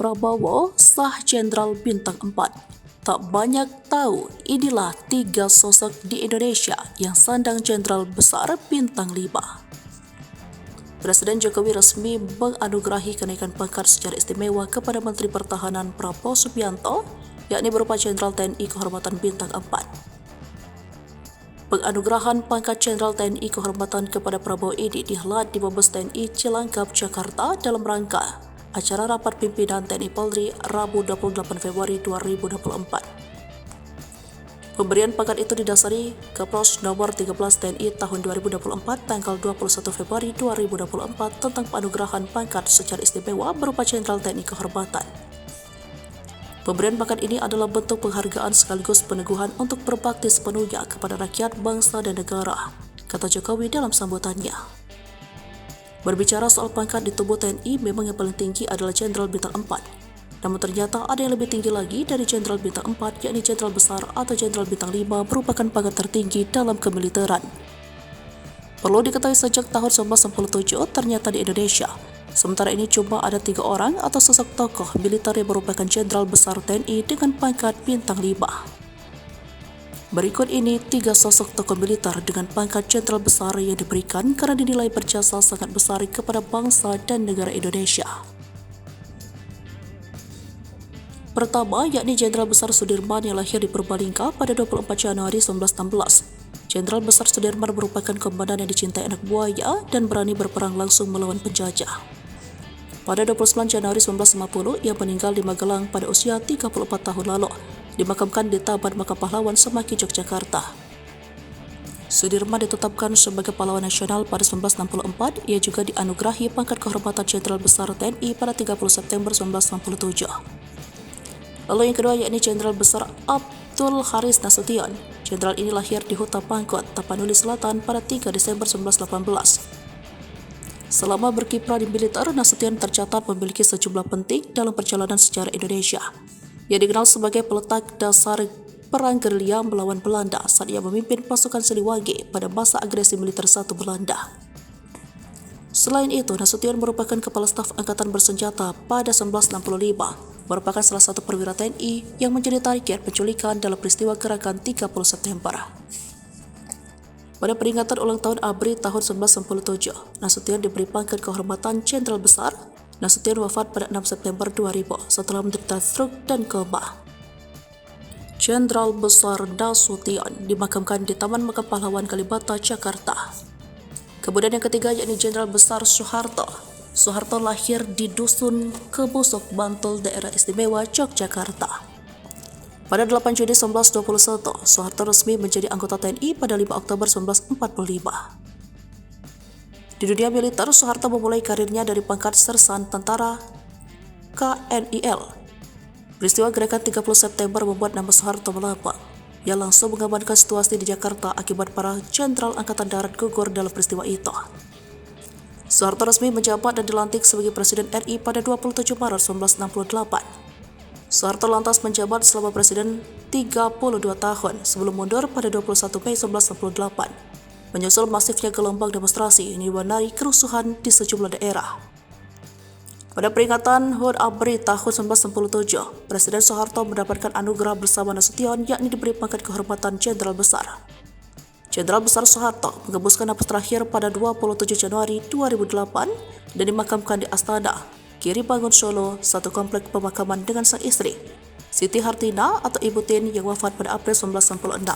Prabowo sah Jenderal Bintang 4. Tak banyak tahu, inilah 3 sosok di Indonesia yang sandang Jenderal Besar Bintang 5. Presiden Jokowi resmi menganugerahi kenaikan pangkat secara istimewa kepada Menteri Pertahanan Prabowo Subianto, yakni berupa Jenderal TNI Kehormatan Bintang 4. Penganugerahan pangkat Jenderal TNI Kehormatan kepada Prabowo ini dihelat di Mabes TNI Cilangkap, Jakarta dalam rangka acara rapat pimpinan TNI Polri Rabu 28 Februari 2024. Pemberian pangkat itu didasari Kepros nomor 13 TNI tahun 2024 tanggal 21 Februari 2024 tentang penganugerahan pangkat secara istimewa berupa Jenderal TNI Kehormatan. Pemberian pangkat ini adalah bentuk penghargaan sekaligus peneguhan untuk berbakti sepenuhnya kepada rakyat, bangsa, dan negara, kata Jokowi dalam sambutannya. Berbicara soal pangkat di tubuh TNI, memang yang paling tinggi adalah Jenderal Bintang 4. Namun ternyata ada yang lebih tinggi lagi dari Jenderal Bintang 4, yakni Jenderal Besar atau Jenderal Bintang 5 merupakan pangkat tertinggi dalam kemiliteran. Perlu diketahui sejak tahun 1997 ternyata di Indonesia, sementara ini cuma ada 3 orang atau sosok tokoh militer yang merupakan Jenderal Besar TNI dengan pangkat Bintang 5. Berikut ini 3 sosok tokoh militer dengan pangkat Jenderal Besar yang diberikan karena dinilai berjasa sangat besar kepada bangsa dan negara Indonesia. Pertama, yakni Jenderal Besar Sudirman yang lahir di Purbalingga pada 24 Januari 1916. Jenderal Besar Sudirman merupakan komandan yang dicintai anak buahnya dan berani berperang langsung melawan penjajah. Pada 29 Januari 1950, ia meninggal di Magelang pada usia 34 tahun lalu, dimakamkan di Taman Makam Pahlawan Semaki, Yogyakarta. Sudirman ditetapkan sebagai pahlawan nasional pada 1964. Ia juga dianugerahi pangkat kehormatan Jenderal Besar TNI pada 30 September 1997. Lalu yang kedua yakni Jenderal Besar Abdul Haris Nasution. Jenderal ini lahir di Huta Pangkot, Tapanuli Selatan pada 3 Desember 1918. Selama berkiprah di militer, Nasution tercatat memiliki sejumlah penting dalam perjalanan sejarah Indonesia. Ia dikenal sebagai peletak dasar perang gerilya melawan Belanda saat ia memimpin pasukan Siliwangi pada masa agresi militer satu Belanda. Selain itu, Nasution merupakan kepala staf angkatan bersenjata pada 1965, merupakan salah satu perwira TNI yang menjadi target penculikan dalam peristiwa gerakan 30 September. Pada peringatan ulang tahun ABRI tahun 1997, Nasution diberi pangkat kehormatan Jenderal Besar. Nasution wafat pada 6 September 2000 setelah menderita stroke dan koma. Jenderal Besar Nasution dimakamkan di Taman Makam Pahlawan Kalibata, Jakarta. Kemudian yang ketiga yakni Jenderal Besar Soeharto. Soeharto lahir di Dusun Kebosok, Bantul, Daerah Istimewa Yogyakarta. Pada 8 Juni 1921, Soeharto resmi menjadi anggota TNI pada 5 Oktober 1945. Di dunia militer, Soeharto memulai karirnya dari pangkat sersan tentara KNIL. Peristiwa gerakan 30 September membuat nama Soeharto melambang. Ia langsung mengamankan situasi di Jakarta akibat para jenderal angkatan darat gugur dalam peristiwa itu. Soeharto resmi menjabat dan dilantik sebagai Presiden RI pada 27 Maret 1968. Soeharto lantas menjabat selama presiden 32 tahun sebelum mundur pada 21 Mei 1998, menyusul masifnya gelombang demonstrasi yang diwarnai kerusuhan di sejumlah daerah. Pada peringatan HUT ABRI tahun 1997, Presiden Soeharto mendapatkan anugerah bersama Nasution, yakni diberi pangkat kehormatan Jenderal Besar. Jenderal Besar Soeharto mengembuskan napas terakhir pada 27 Januari 2008 dan dimakamkan di Astana Giri Bangun, Solo, satu komplek pemakaman dengan sang istri, Siti Hartina atau Ibu Tin yang wafat pada April 1996.